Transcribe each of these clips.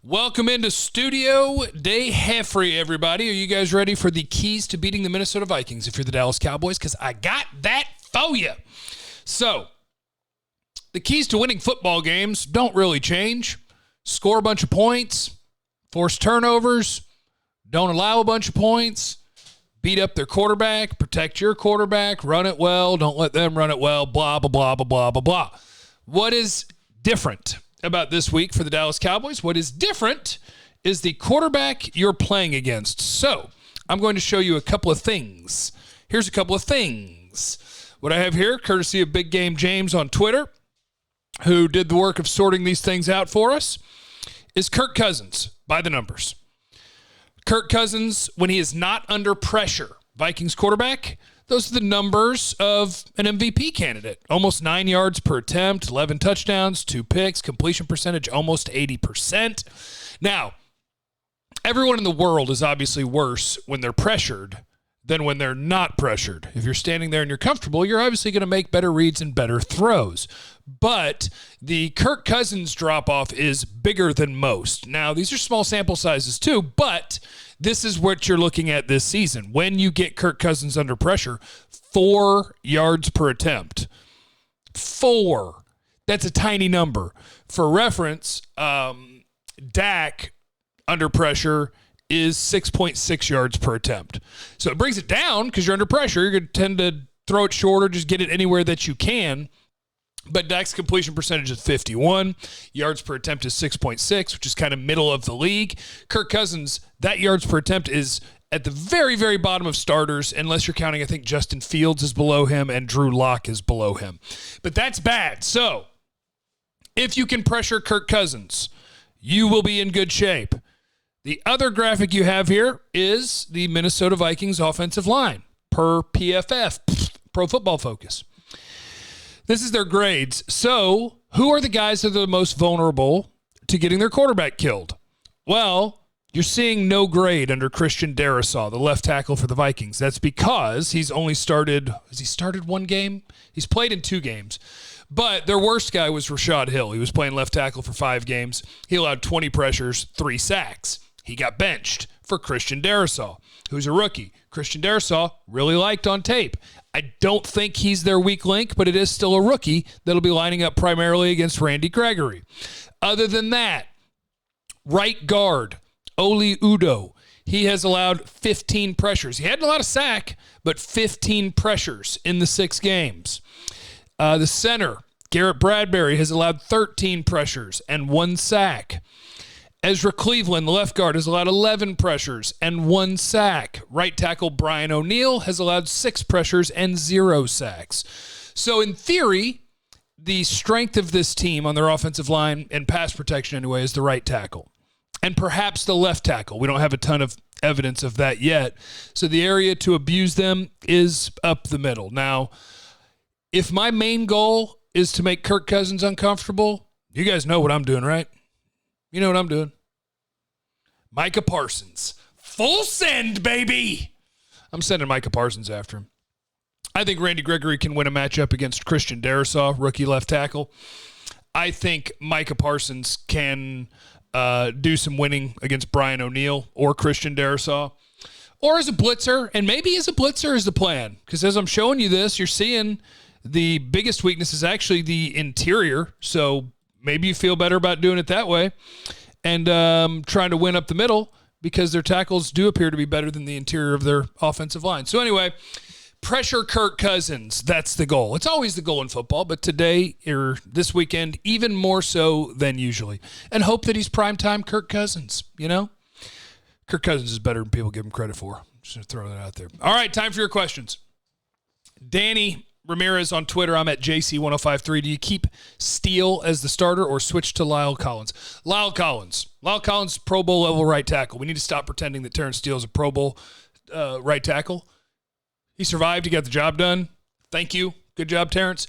Welcome into Studio JEFFC, everybody. Are you guys ready for the keys to beating the Minnesota Vikings if you're the Dallas Cowboys? Because I got that for you. So, the keys to winning football games don't really change. Score a bunch of points, force turnovers, don't allow a bunch of points, beat up their quarterback, protect your quarterback, run it well, don't let them run it well, blah, blah, blah, blah, blah, blah, blah. What is different about this week for the Dallas Cowboys? What is different is the quarterback you're playing against. So I'm going to show you a couple of things. Here's a couple of things. What I have here, courtesy of Big Game James on Twitter, who did the work of sorting these things out for us, is Kirk Cousins by the numbers. Kirk Cousins, when he is not under pressure, Vikings quarterback, those are the numbers of an MVP candidate. Almost 9 yards per attempt, 11 touchdowns, 2 picks, completion percentage almost 80%. Now, everyone in the world is obviously worse when they're pressured than when they're not pressured. If you're standing there and you're comfortable, you're obviously going to make better reads and better throws. But the Kirk Cousins drop-off is bigger than most. Now, these are small sample sizes too, but this is what you're looking at this season. When you get Kirk Cousins under pressure, 4 yards per attempt. 4. That's a tiny number. For reference, Dak under pressure is 6.6 yards per attempt. So it brings it down because you're under pressure. You're going to tend to throw it shorter, just get it anywhere that you can. But Dak's completion percentage is 51. Yards per attempt is 6.6, which is kind of middle of the league. Kirk Cousins, that yards per attempt is at the very, very bottom of starters, unless you're counting, I think, Justin Fields is below him and Drew Lock is below him. But that's bad. So if you can pressure Kirk Cousins, you will be in good shape. The other graphic you have here is the Minnesota Vikings offensive line per PFF, Pro Football Focus. This is their grades. So who are the guys that are the most vulnerable to getting their quarterback killed? Well, you're seeing no grade under Christian Darrisaw, the left tackle for the Vikings. That's because he's only started, has he started one game? He's played in 2 games. But their worst guy was Rashad Hill. He was playing left tackle for 5 games. He allowed 20 pressures, 3 sacks. He got benched for Christian Darrisaw, who's a rookie. Christian Darrisaw really liked on tape. I don't think he's their weak link, but it is still a rookie that'll be lining up primarily against Randy Gregory. Other than that, right guard, Oli Udoh, he has allowed 15 pressures. He had a lot of sack, but 15 pressures in the 6 games. The center, Garrett Bradbury, has allowed 13 pressures and 1 sack. Ezra Cleveland, the left guard, has allowed 11 pressures and 1 sack. Right tackle Brian O'Neill has allowed 6 pressures and 0 sacks. So in theory, the strength of this team on their offensive line and pass protection anyway is the right tackle. And perhaps the left tackle. We don't have a ton of evidence of that yet. So the area to abuse them is up the middle. Now, if my main goal is to make Kirk Cousins uncomfortable, you guys know what I'm doing, right? You know what I'm doing. Micah Parsons. Full send, baby. I'm sending Micah Parsons after him. I think Randy Gregory can win a matchup against Christian Darrisaw, rookie left tackle. I think Micah Parsons can do some winning against Brian O'Neill or Christian Darrisaw. Or as a blitzer, and maybe as a blitzer is the plan. Because as I'm showing you this, you're seeing the biggest weakness is actually the interior. So maybe you feel better about doing it that way and trying to win up the middle because their tackles do appear to be better than the interior of their offensive line. So anyway, pressure Kirk Cousins. That's the goal. It's always the goal in football, but today or this weekend, even more so than usually. And hope that he's primetime Kirk Cousins, you know? Kirk Cousins is better than people give him credit for. Just going to throw that out there. All right, time for your questions. Danny Ramirez on Twitter. I'm at JC1053. Do you keep Steele as the starter or switch to Lyle Collins? Lyle Collins. Lyle Collins, Pro Bowl level right tackle. We need to stop pretending that Terrence Steele is a Pro Bowl right tackle. He survived. He got the job done. Thank you. Good job, Terrence.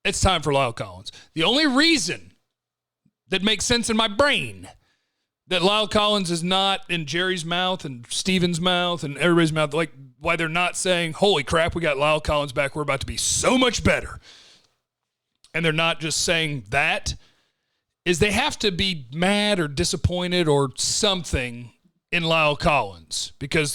It's time for Lyle Collins. The only reason that makes sense in my brain that Lyle Collins is not in Jerry's mouth and Steven's mouth and everybody's mouth, like why they're not saying, holy crap, we got Lyle Collins back. We're about to be so much better. And they're not just saying that is they have to be mad or disappointed or something in Lyle Collins because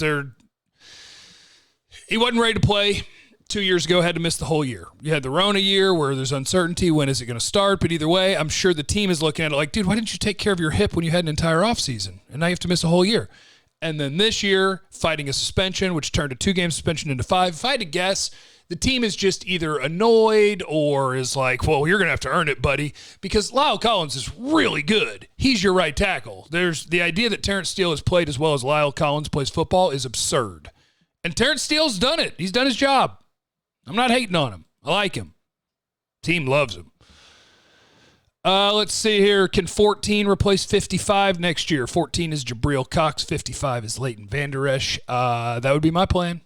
he wasn't ready to play 2 years ago, had to miss the whole year. You had the Rona year where there's uncertainty. When is it going to start? But either way, I'm sure the team is looking at it like, dude, why didn't you take care of your hip when you had an entire offseason? And now you have to miss a whole year. And then this year, fighting a suspension, which turned a 2-game suspension into 5. If I had to guess, the team is just either annoyed or is like, well, you're going to have to earn it, buddy, because Lyle Collins is really good. He's your right tackle. There's the idea that Terrence Steele has played as well as Lyle Collins plays football is absurd. And Terrence Steele's done it. He's done his job. I'm not hating on him. I like him. Team loves him. Let's see here. Can 14 replace 55 next year? 14 is Jabril Cox. 55 is Leighton Vander Esch. That would be my plan.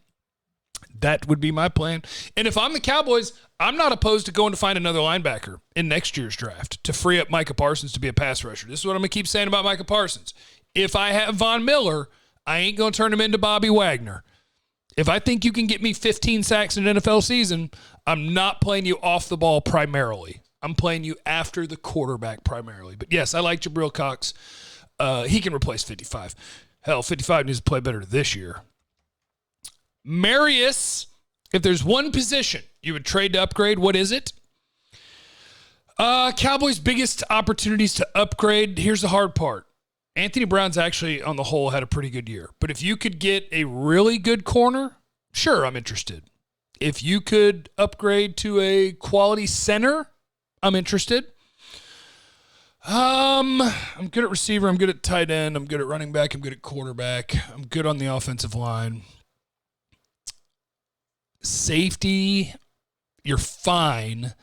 That would be my plan. And if I'm the Cowboys, I'm not opposed to going to find another linebacker in next year's draft to free up Micah Parsons to be a pass rusher. This is what I'm going to keep saying about Micah Parsons. If I have Von Miller, I ain't going to turn him into Bobby Wagner. If I think you can get me 15 sacks in an NFL season, I'm not playing you off the ball primarily. I'm playing you after the quarterback primarily. But yes, I like Jabril Cox. He can replace 55. Hell, 55 needs to play better this year. Marius, if there's one position you would trade to upgrade, what is it? Cowboys' biggest opportunities to upgrade. Here's the hard part. Anthony Brown's actually, on the whole, had a pretty good year. But if you could get a really good corner, sure, I'm interested. If you could upgrade to a quality center, I'm interested. I'm good at receiver. I'm good at tight end. I'm good at running back. I'm good at quarterback. I'm good on the offensive line. Safety, you're fine.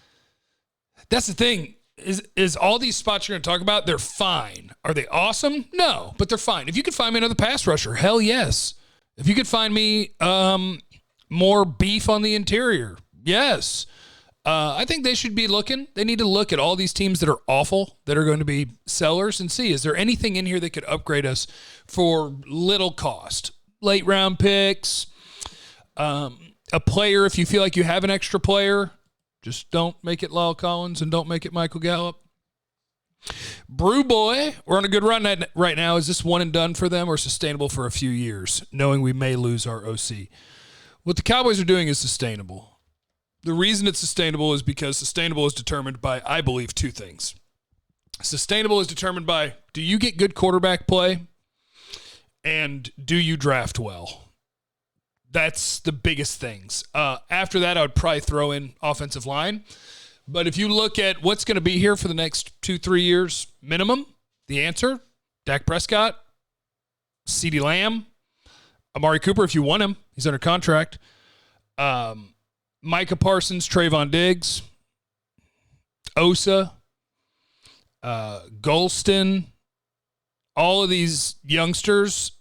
That's the thing. Is all these spots you're going to talk about, they're fine. Are they awesome? No, but they're fine. If you could find me another pass rusher, hell yes. If you could find me more beef on the interior, yes. I think they should be looking. They need to look at all these teams that are awful, that are going to be sellers, and see, is there anything in here that could upgrade us for little cost? Late round picks, a player, if you feel like you have an extra player, just don't make it Lyle Collins and don't make it Michael Gallup. Brew Boy, we're on a good run right now. Is this one and done for them or sustainable for a few years, knowing we may lose our OC? What the Cowboys are doing is sustainable. The reason it's sustainable is because sustainable is determined by, I believe, two things. Sustainable is determined by, do you get good quarterback play? And do you draft well? That's the biggest things. After that, I would probably throw in offensive line. But if you look at what's going to be here for the next 2-3 years minimum, the answer, Dak Prescott, CeeDee Lamb, Amari Cooper, if you want him, he's under contract. Micah Parsons, Trayvon Diggs, Osa, Golston, all of these youngsters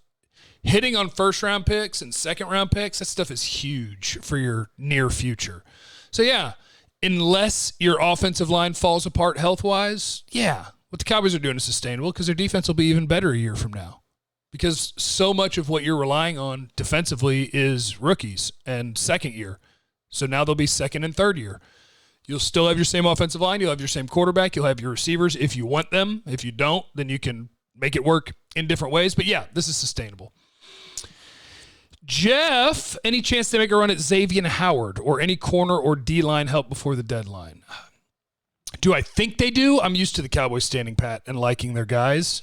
hitting on first-round picks and second-round picks, that stuff is huge for your near future. So, yeah, unless your offensive line falls apart health-wise, yeah, what the Cowboys are doing is sustainable because their defense will be even better a year from now. Because so much of what you're relying on defensively is rookies and second year. So now they'll be second and third year. You'll still have your same offensive line. You'll have your same quarterback. You'll have your receivers if you want them. If you don't, then you can make it work in different ways. But, yeah, this is sustainable. Jeff, any chance they make a run at Xavier Howard or any corner or D-line help before the deadline? Do I think they do? I'm used to the Cowboys standing pat and liking their guys.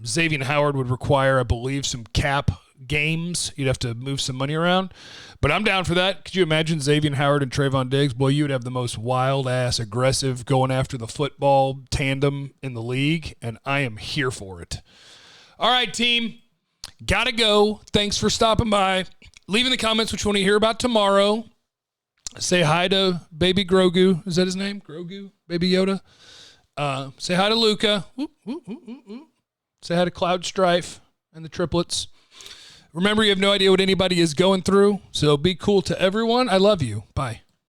Xavier Howard would require, I believe, some cap games. You'd have to move some money around. But I'm down for that. Could you imagine Xavier Howard and Trayvon Diggs? Boy, you would have the most wild-ass, aggressive, going after the football tandem in the league, and I am here for it. All right, team. Gotta go. Thanks for stopping by. Leave in the comments what you want to hear about tomorrow. Say hi to Baby Grogu. Is that his name? Grogu? Baby Yoda? Say hi to Luca. Say hi to Cloud Strife and the triplets. Remember, you have no idea what anybody is going through, so be cool to everyone. I love you. Bye.